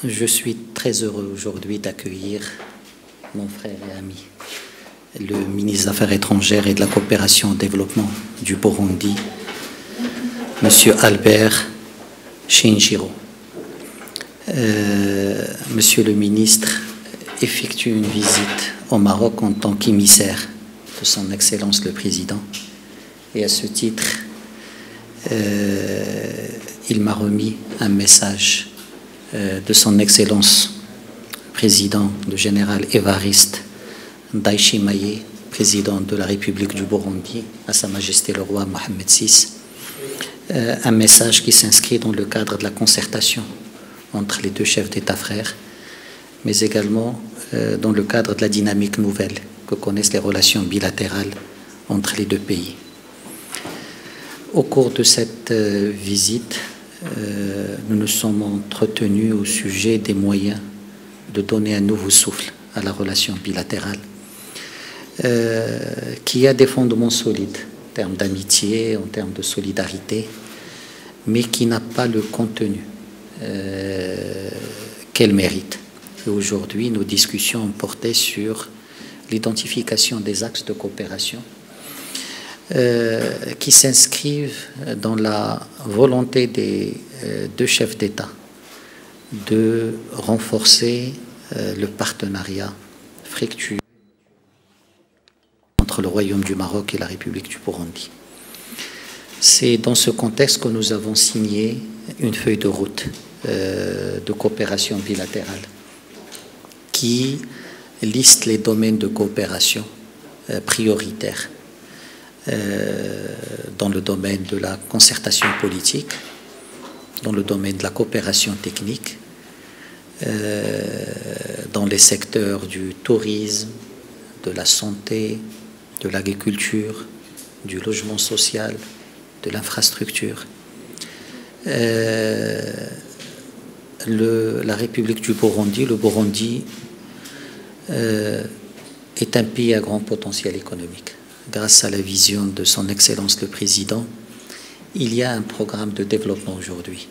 Je suis très heureux aujourd'hui d'accueillir mon frère et ami, le ministre des Affaires étrangères et de la coopération au développement du Burundi, M. Albert Shingiro. Monsieur le ministre effectue une visite au Maroc en tant qu'émissaire de son Excellence le Président. Et à ce titre, il m'a remis un message de son Excellence Président, le général Évariste Ndayishimiye, président de la République du Burundi, à Sa Majesté le roi Mohamed VI, un message qui s'inscrit dans le cadre de la concertation entre les deux chefs d'État frères, mais également dans le cadre de la dynamique nouvelle que connaissent les relations bilatérales entre les deux pays. Au cours de cette visite, nous nous sommes entretenus au sujet des moyens de donner un nouveau souffle à la relation bilatérale, qui a des fondements solides en termes d'amitié, en termes de solidarité, mais qui n'a pas le contenu qu'elle mérite. Et aujourd'hui, nos discussions ont porté sur l'identification des axes de coopération qui s'inscrivent dans la volonté des deux chefs d'État de renforcer le partenariat fructueux entre le Royaume du Maroc et la République du Burundi. C'est dans ce contexte que nous avons signé une feuille de route de coopération bilatérale qui liste les domaines de coopération prioritaires dans le domaine de la concertation politique, dans le domaine de la coopération technique, dans les secteurs du tourisme, de la santé, de l'agriculture, du logement social, de l'infrastructure. La République du Burundi, le Burundi, est un pays à grand potentiel économique. Grâce à la vision de son Excellence le Président, il y a un programme de développement aujourd'hui.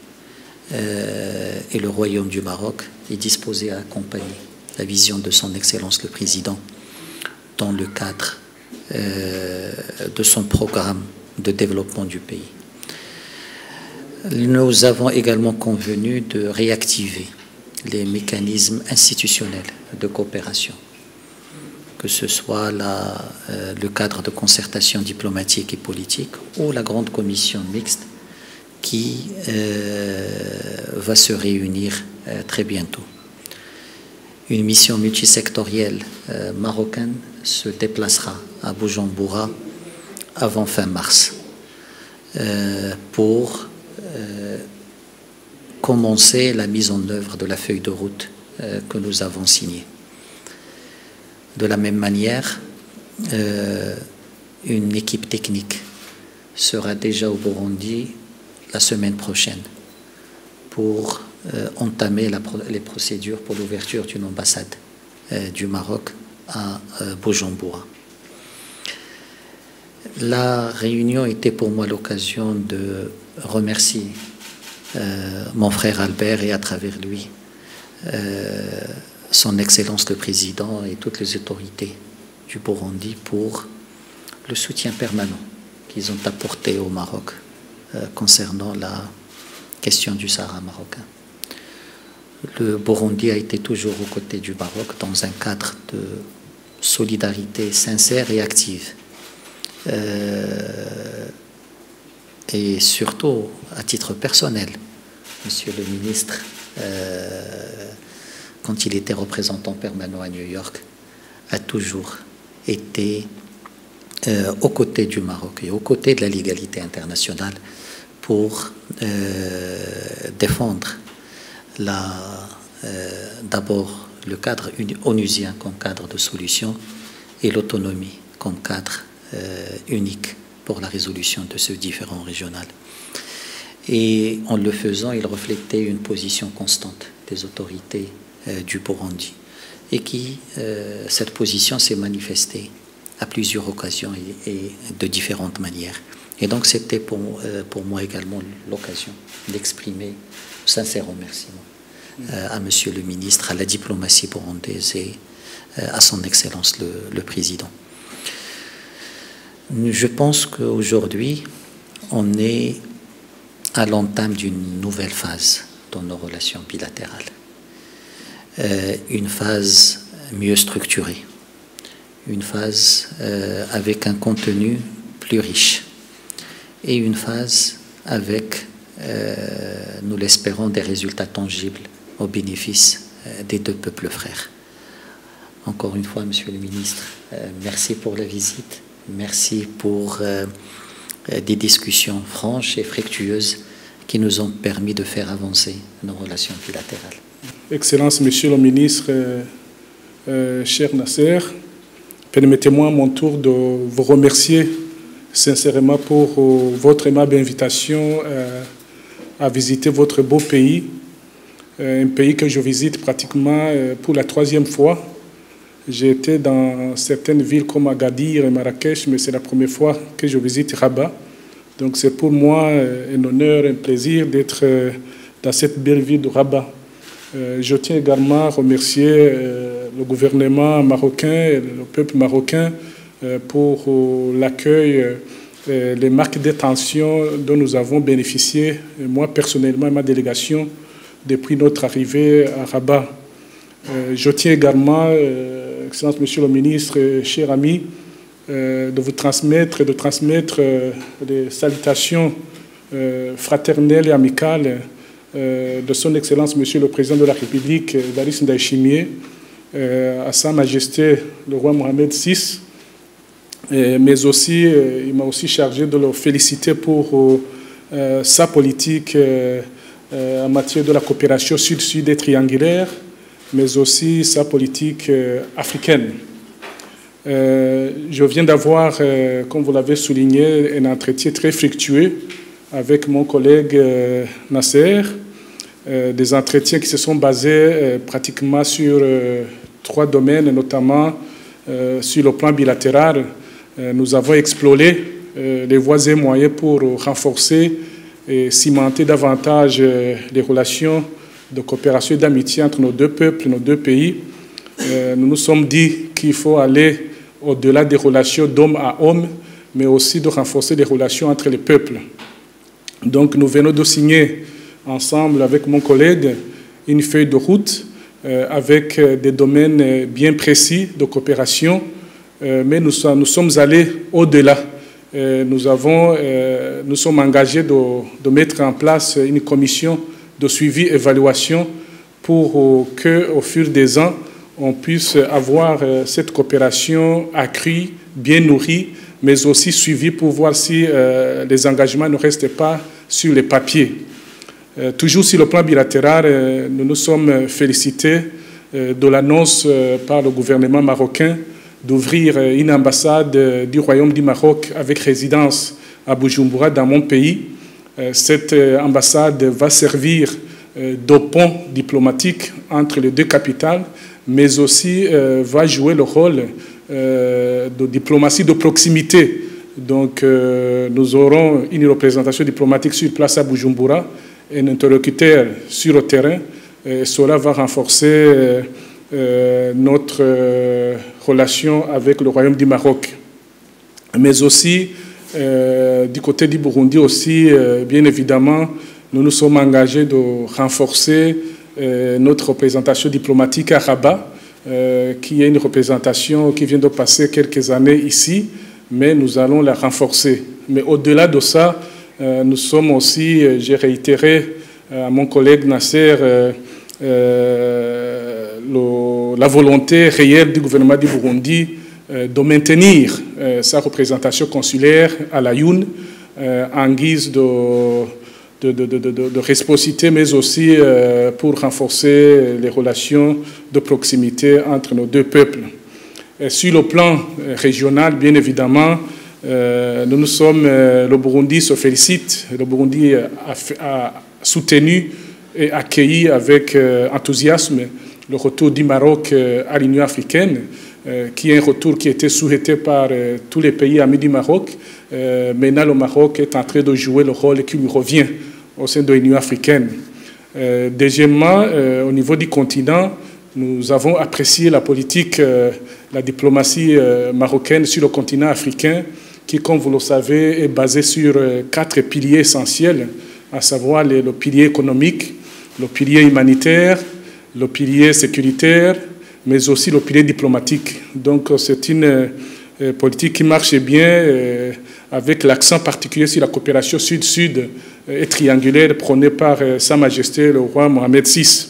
Et le Royaume du Maroc est disposé à accompagner la vision de son Excellence le Président dans le cadre de son programme de développement du pays. Nous avons également convenu de réactiver les mécanismes institutionnels de coopération, que ce soit le cadre de concertation diplomatique et politique ou la grande commission mixte qui va se réunir très bientôt. Une mission multisectorielle marocaine se déplacera à Bujumbura avant fin mars pour commencer la mise en œuvre de la feuille de route que nous avons signée. De la même manière, une équipe technique sera déjà au Burundi la semaine prochaine pour entamer les procédures pour l'ouverture d'une ambassade du Maroc à Bujumbura. La réunion était pour moi l'occasion de remercier mon frère Albert et à travers lui son Excellence le Président et toutes les autorités du Burundi pour le soutien permanent qu'ils ont apporté au Maroc concernant la question du Sahara marocain. Le Burundi a été toujours aux côtés du Maroc dans un cadre de solidarité sincère et active. Et surtout, à titre personnel, Monsieur le ministre, quand il était représentant permanent à New York, a toujours été aux côtés du Maroc et aux côtés de la légalité internationale pour défendre d'abord le cadre onusien comme cadre de solution et l'autonomie comme cadre unique pour la résolution de ce différend régional. Et en le faisant, il reflétait une position constante des autorités du Burundi et cette position s'est manifestée à plusieurs occasions et de différentes manières. Et donc c'était pour moi également l'occasion d'exprimer un sincère remerciement à Monsieur le ministre, à la diplomatie burundaise et à son Excellence le Président. Je pense qu'aujourd'hui, on est à l'entame d'une nouvelle phase dans nos relations bilatérales. Une phase mieux structurée, une phase avec un contenu plus riche et une phase avec, nous l'espérons, des résultats tangibles au bénéfice des deux peuples frères. Encore une fois, Monsieur le ministre, merci pour la visite, merci pour des discussions franches et fructueuses qui nous ont permis de faire avancer nos relations bilatérales. Excellence, Monsieur le ministre, cher Nasser, permettez-moi à mon tour de vous remercier sincèrement pour votre aimable invitation à visiter votre beau pays, un pays que je visite pratiquement pour la 3e fois. J'ai été dans certaines villes comme Agadir et Marrakech, mais c'est la première fois que je visite Rabat. Donc c'est pour moi un honneur, un plaisir d'être dans cette belle ville de Rabat. Je tiens également à remercier le gouvernement marocain et le peuple marocain pour l'accueil, les marques d'attention dont nous avons bénéficié, moi personnellement et ma délégation, depuis notre arrivée à Rabat. Je tiens également, Excellence Monsieur le ministre, chers amis, de vous transmettre des salutations fraternelles et amicales de son Excellence Monsieur le Président de la République, Evariste Ndayishimiye, à Sa Majesté le roi Mohamed VI, mais aussi, il m'a aussi chargé de le féliciter pour sa politique en matière de la coopération sud-sud et triangulaire, mais aussi sa politique africaine. Je viens d'avoir, comme vous l'avez souligné, un entretien très fructueux avec mon collègue Nasser, des entretiens qui se sont basés pratiquement sur 3 domaines, notamment sur le plan bilatéral. Nous avons exploré les voies et moyens pour renforcer et cimenter davantage les relations de coopération et d'amitié entre nos deux peuples, nos deux pays. Nous nous sommes dit qu'il faut aller au-delà des relations d'homme à homme, mais aussi de renforcer les relations entre les peuples. Donc nous venons de signer ensemble avec mon collègue une feuille de route avec des domaines bien précis de coopération, mais nous sommes allés au-delà. Nous sommes engagés de mettre en place une commission de suivi et évaluation pour qu'au fur des ans, on puisse avoir cette coopération accrue, bien nourrie, mais aussi suivie pour voir si les engagements ne restent pas sur les papiers. Toujours sur le plan bilatéral, nous nous sommes félicités de l'annonce par le gouvernement marocain d'ouvrir une ambassade du Royaume du Maroc avec résidence à Bujumbura, dans mon pays. Cette ambassade va servir de pont diplomatique entre les deux capitales, mais aussi va jouer le rôle de diplomatie de proximité. Donc nous aurons une représentation diplomatique sur place à Bujumbura, un interlocuteur sur le terrain, et cela va renforcer notre relation avec le Royaume du Maroc. Mais aussi, du côté du Burundi aussi, bien évidemment, nous nous sommes engagés de renforcer notre représentation diplomatique à Rabat, qui est une représentation qui vient de passer quelques années ici, mais nous allons la renforcer. Mais au-delà de ça, nous sommes aussi, j'ai réitéré à mon collègue Nasser, la volonté réelle du gouvernement du Burundi de maintenir sa représentation consulaire à la Yaoundé en guise de réciprocité, mais aussi pour renforcer les relations de proximité entre nos deux peuples. Et sur le plan régional, bien évidemment, le Burundi se félicite. Le Burundi a soutenu et accueilli avec enthousiasme le retour du Maroc à l'Union africaine, qui est un retour qui a été souhaité par tous les pays amis du Maroc. Maintenant, le Maroc est en train de jouer le rôle qui lui revient au sein de l'Union africaine. Deuxièmement, au niveau du continent, nous avons apprécié la politique, la diplomatie marocaine sur le continent africain, qui, comme vous le savez, est basée sur 4 piliers essentiels, à savoir le pilier économique, le pilier humanitaire, le pilier sécuritaire, mais aussi le pilier diplomatique. Donc c'est une politique qui marche bien, avec l'accent particulier sur la coopération sud-sud et triangulaire prônée par Sa Majesté le roi Mohamed VI.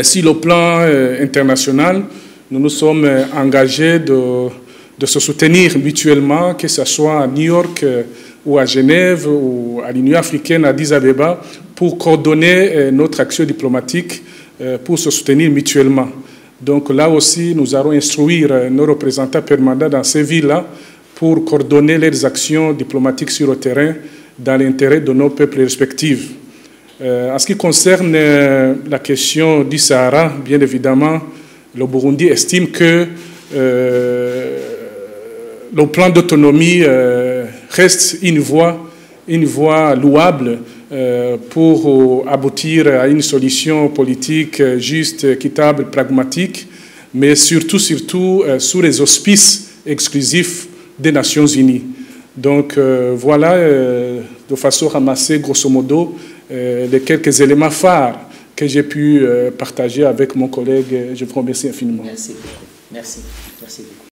Sur le plan international, nous nous sommes engagés de se soutenir mutuellement, que ce soit à New York ou à Genève ou à l'Union africaine, à Addis Abeba, pour coordonner notre action diplomatique, pour se soutenir mutuellement. Donc là aussi, nous allons instruire nos représentants permanents dans ces villes-là pour coordonner leurs actions diplomatiques sur le terrain dans l'intérêt de nos peuples respectifs. En ce qui concerne la question du Sahara, bien évidemment, le Burundi estime que le plan d'autonomie reste une voie louable pour aboutir à une solution politique juste, équitable, pragmatique, mais surtout sous les auspices exclusifs des Nations Unies. Donc voilà, de façon ramassée, grosso modo, les quelques éléments phares que j'ai pu partager avec mon collègue. Je vous remercie infiniment. Merci beaucoup. Merci. Merci beaucoup.